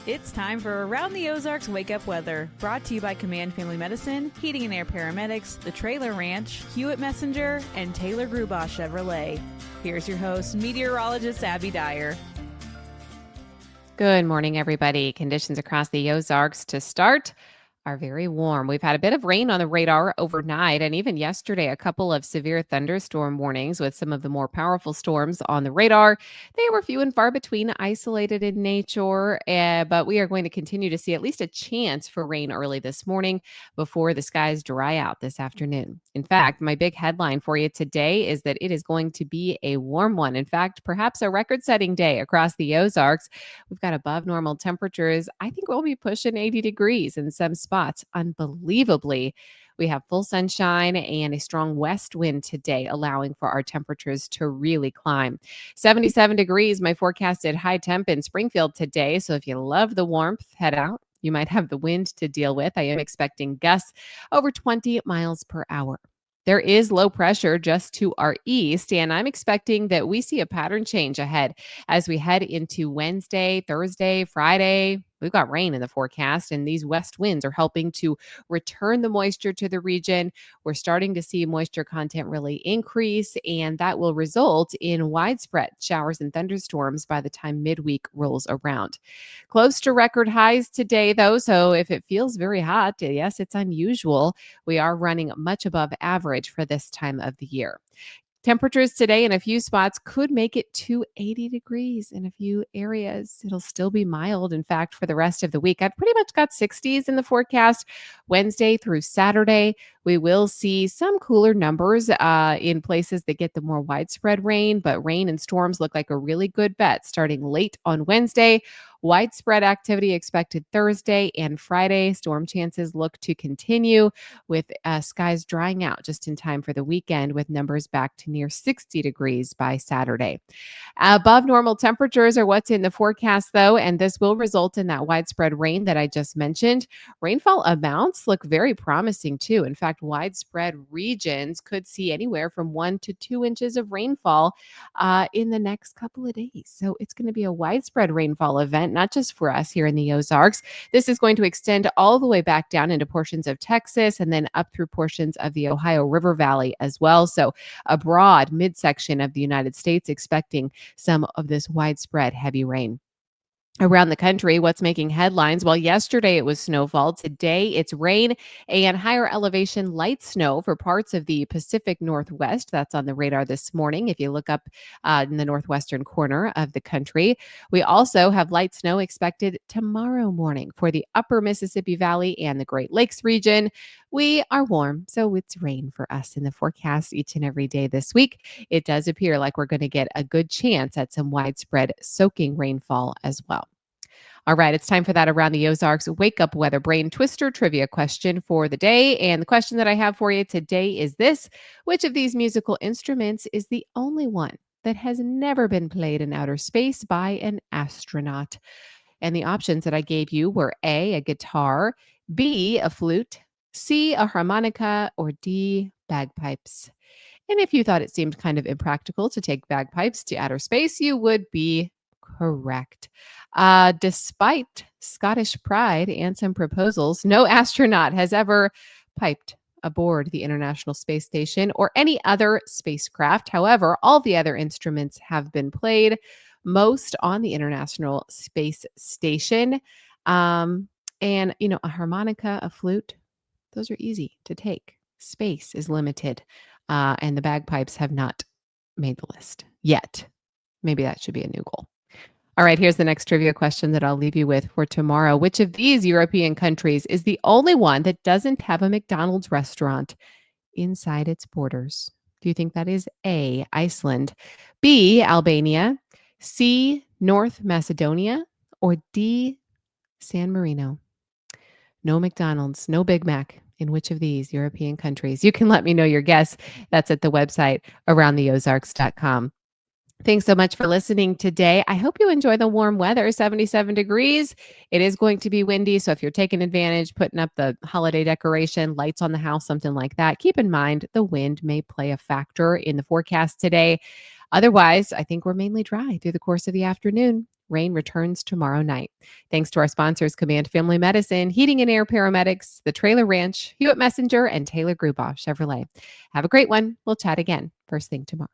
It's time for Around the Ozarks Wake Up Weather, brought to you by Command Family Medicine, Heating and Air Paramedics, The Trailer Ranch, Hewitt Messenger, and Taylor Grubaugh Chevrolet. Here's your host, meteorologist Abby Dyer. Good morning, everybody. Conditions across the Ozarks to start are very warm. We've had a bit of rain on the radar overnight, and even yesterday, a couple of severe thunderstorm warnings with some of the more powerful storms on the radar. They were few and far between, isolated in nature, but we are going to continue to see at least a chance for rain early this morning before the skies dry out this afternoon. In fact, my big headline for you today is that it is going to be a warm one. In fact, perhaps a record-setting day across the Ozarks. We've got above normal temperatures. I think we'll be pushing 80 degrees in some spots. Unbelievably, we have full sunshine and a strong west wind today, allowing for our temperatures to really climb. 77 degrees, my forecasted high temp in Springfield today. So if you love the warmth, head out. You might have the wind to deal with. I am expecting gusts over 20 miles per hour. There is low pressure just to our east, and I'm expecting that we see a pattern change ahead as we head into Wednesday, Thursday, Friday. We've got rain in the forecast, and these west winds are helping to return the moisture to the region. We're starting to see moisture content really increase, and that will result in widespread showers and thunderstorms by the time midweek rolls around. Close to record highs today, though, so if it feels very hot, yes, it's unusual. We are running much above average for this time of the year. Temperatures today in a few spots could make it to 80 degrees in a few areas. It'll still be mild, in fact, for the rest of the week. I've pretty much got 60s in the forecast Wednesday through Saturday. We will see some cooler numbers in places that get the more widespread rain, but rain and storms look like a really good bet starting late on Wednesday. Widespread activity expected Thursday and Friday. Storm chances look to continue with skies drying out just in time for the weekend with numbers back to near 60 degrees by Saturday. Above normal temperatures are what's in the forecast, though, and this will result in that widespread rain that I just mentioned. Rainfall amounts look very promising, too. In fact, widespread regions could see anywhere from 1 to 2 inches of rainfall in the next couple of days. So it's going to be a widespread rainfall event, not just for us here in the Ozarks. This is going to extend all the way back down into portions of Texas and then up through portions of the Ohio River Valley as well. So a broad midsection of the United States expecting some of this widespread heavy rain. Around the country, what's making headlines? Well, yesterday it was snowfall. Today it's rain and higher elevation light snow for parts of the Pacific Northwest. That's on the radar this morning. If you look up in the northwestern corner of the country, we also have light snow expected tomorrow morning for the upper Mississippi Valley and the Great Lakes region. We are warm, so it's rain for us in the forecast each and every day this week. It does appear like we're going to get a good chance at some widespread soaking rainfall as well. All right, it's time for that Around the Ozarks Wake Up Weather Brain Twister trivia question for the day. And the question that I have for you today is this: which of these musical instruments is the only one that has never been played in outer space by an astronaut? And the options that I gave you were A, a guitar, B, a flute, C, a harmonica, or D, bagpipes. And if you thought it seemed kind of impractical to take bagpipes to outer space, you would be correct. Despite Scottish pride and some proposals, no astronaut has ever piped aboard the International Space Station or any other spacecraft. However, all the other instruments have been played, most on the International Space Station. And, a harmonica, a flute, those are easy to take. Space is limited, and the bagpipes have not made the list yet. Maybe that should be a new goal. All right, here's the next trivia question that I'll leave you with for tomorrow. Which of these European countries is the only one that doesn't have a McDonald's restaurant inside its borders? Do you think that is A, Iceland, B, Albania, C, North Macedonia, or D, San Marino? No McDonald's, no Big Mac in which of these European countries? You can let me know your guess. That's at the website aroundtheozarks.com. Thanks so much for listening today. I hope you enjoy the warm weather, 77 degrees. It is going to be windy, so if you're taking advantage, putting up the holiday decoration, lights on the house, something like that, keep in mind the wind may play a factor in the forecast today. Otherwise, I think we're mainly dry through the course of the afternoon. Rain returns tomorrow night. Thanks to our sponsors, Command Family Medicine, Heating and Air Paramedics, the Trailer Ranch, Hewitt Messenger, and Taylor Gruboff Chevrolet. Have a great one. We'll chat again first thing tomorrow.